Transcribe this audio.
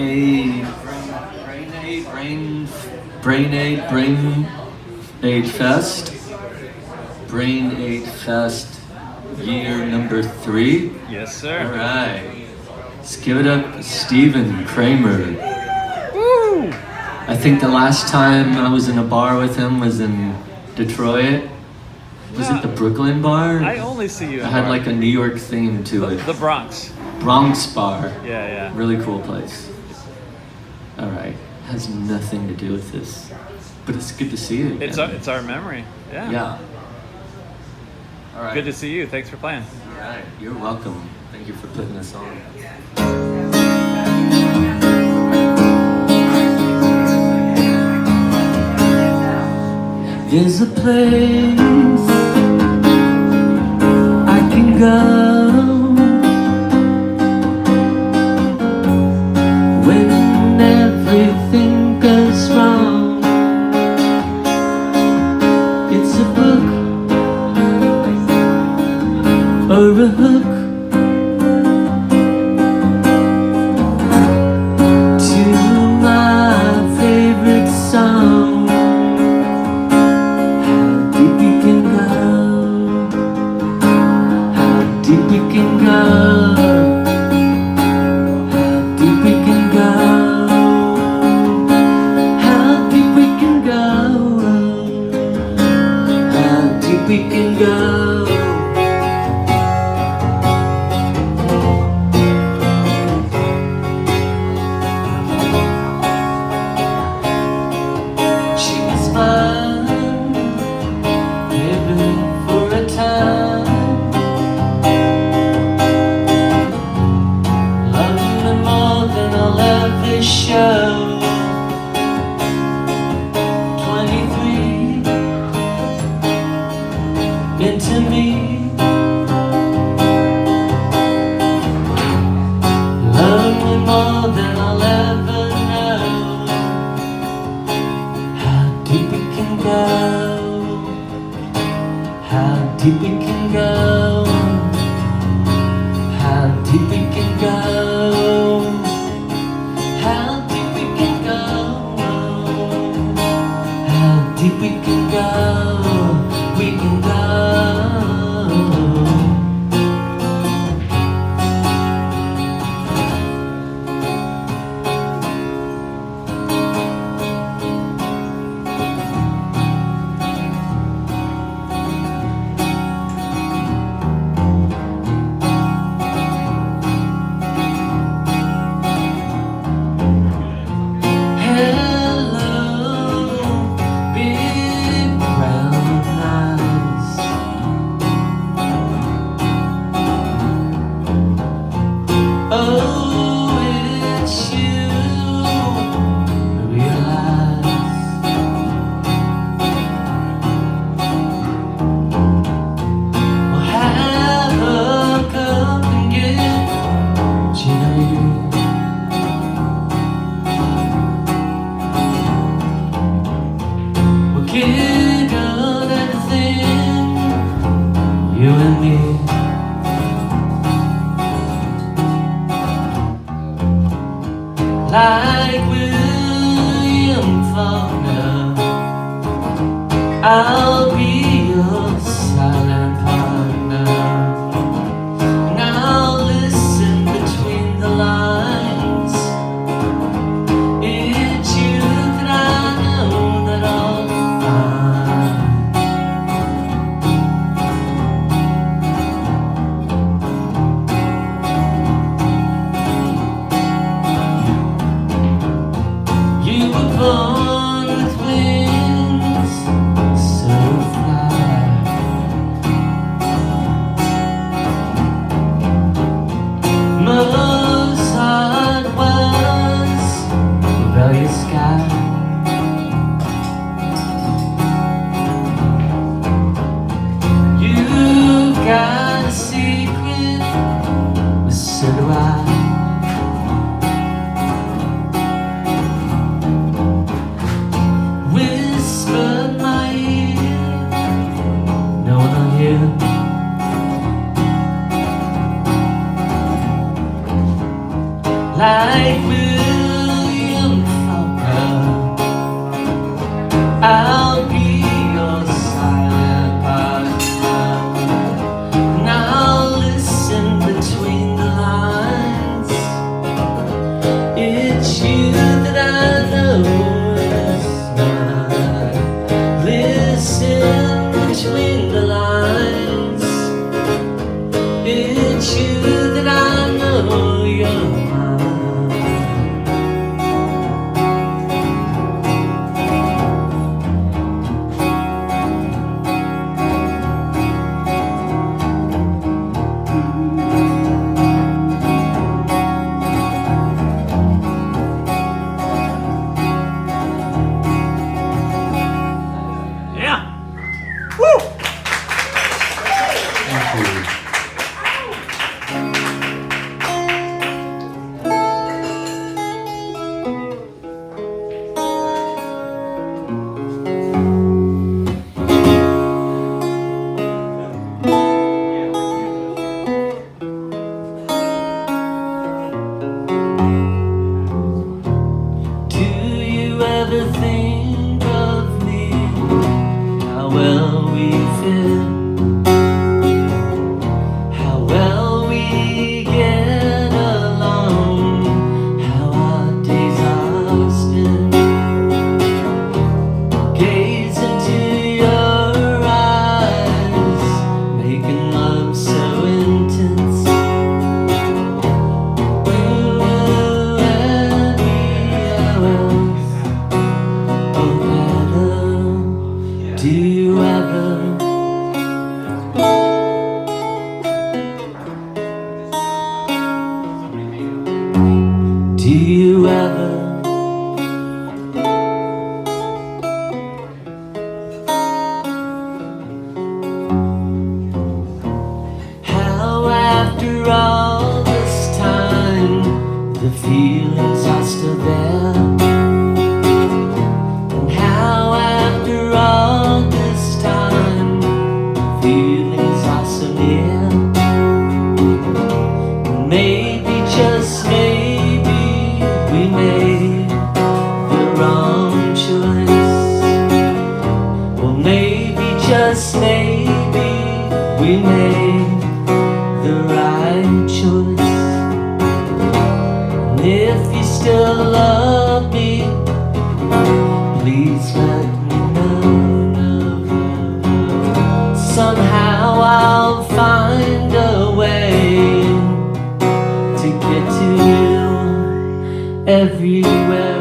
a Brain Aid Fest. Brain Aid Fest year number 3. Yes, sir. All right. Let's give it up to Stephen Kramer. Woo! I think the last time I was in a bar with him was in Detroit. Was it the Brooklyn bar? I only see you in It had bar. like a New York theme to it. The Bronx. Bronx bar. Yeah. Really cool place. All right. Has nothing to do with this, but it's good to see you again. It's our memory. Yeah. Yeah. All right. Good to see you. Thanks for playing. All right. You're welcome. Thank you for putting this on. There's a place I can go when everything goes wrong. It's a book or a hook to my favorite song. How deep we can go, how deep we can go, how deep we can go, how deep we can go, how deep we can go. She was mine, maybe for a time. Loving me more than I'll ever show. 23 into me. Love me more than I'll ever know. How deep we can go, how deep we can go, how deep we can go, how deep we can go, how deep we can go, we can go. Hello, big brown eyes. Oh, it's you, realize. Well, have a cup and get jittery. We'll giggle at the thing, you and me. Like William Faulkner, I'll be your silent partner. Now listen between the lines. It's you that I know that I'll find. You were born with wings so fly. ever think of me, how well we fit, how well we get along, how our days are spent. Gaze into your eyes, making love so intense. You and me, how else? Oh, better. Do you ever? Do you ever? How after all this time the feelings are still there? And how after all this time feelings are so near? Maybe, just maybe, we made the wrong choice. Well, maybe, just maybe, we made the right choice. And if you still love me, please let me know. Somehow I'll find a way to get to you everywhere